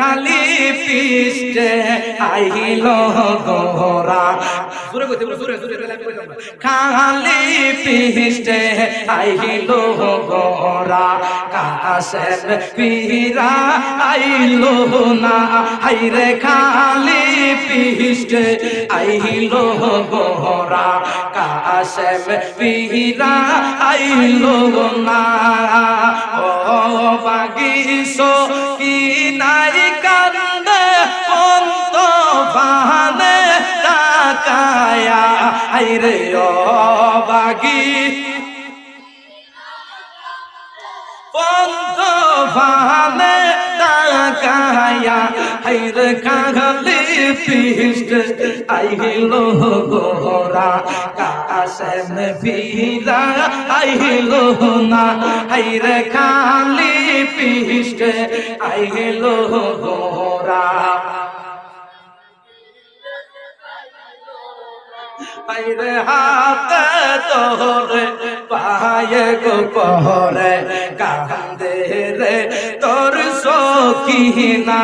খালি পিষ্টে আইল গোরা খালি পিষ্টে আইল গোরা কাশেম পীরা আইল না হাইরে খালি পিষ্টে আইল গোরা কাশেম পীরা আইল না ও বাগিসো কি নাই কান্দে পন্ত ভানে তাকায়া আইরে ও বাগি পন্ত ভানে তাকায়া আইরে খালি পিষ্ট আইল গোরা কাশেম পীরা আইল না আইরে খালি পিষ্ট আইল গোরা আইরে হাতে তোরে পায়ে গো পরে কান্দে রে তোর সখিনা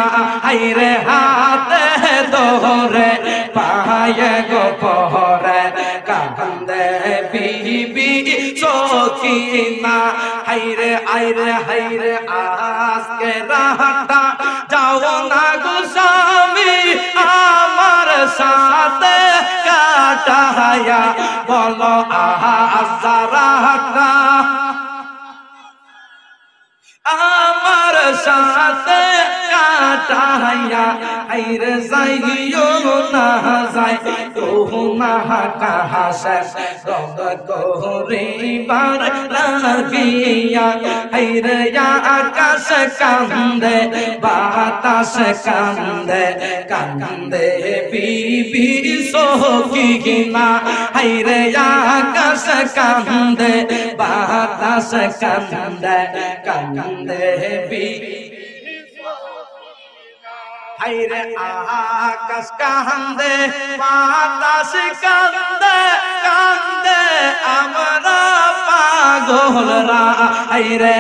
আইরে হাতে তোরে পায়ে গো পরে কান্দে বিবি সখিনা আইরে আইরে আইরে আজকে রাতটা যাও না গো স্বামী আমার সাথে কাটায়া বলো আজারাটা আমার সাথে কাটায়া আইরে যাইও না যাই তো না কাহাসে রব করিবার লাগিয়া আইরে আকাশ কান্দে বাতাস কান্দে কান্দে বিবি সখিনা আইরে আকাশ কান্দে বাতাস কান্দে কান্দে বিবি হাইরে আকাশ কান্দে বাতাস কান্দে কান্দে আমরা পাগলরা হাইরে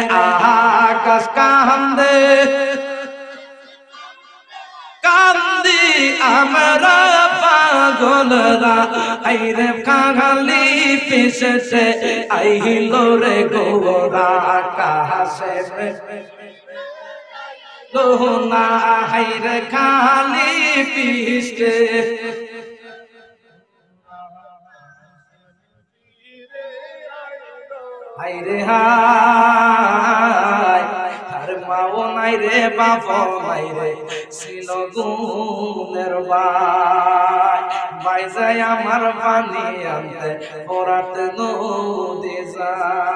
আকাশ কান্দে কান্দি আমরা পাগলরা আইরে খালি পিছতে আইল রে গোরা কাশেম লোনা হাইরে খালি পিষ্টে হাইরে হাই আর মাও নাই রে বাপ নাই রে ছিল গুণের ভাই যায় আমার পানি আনতে পরাতে নদী যায়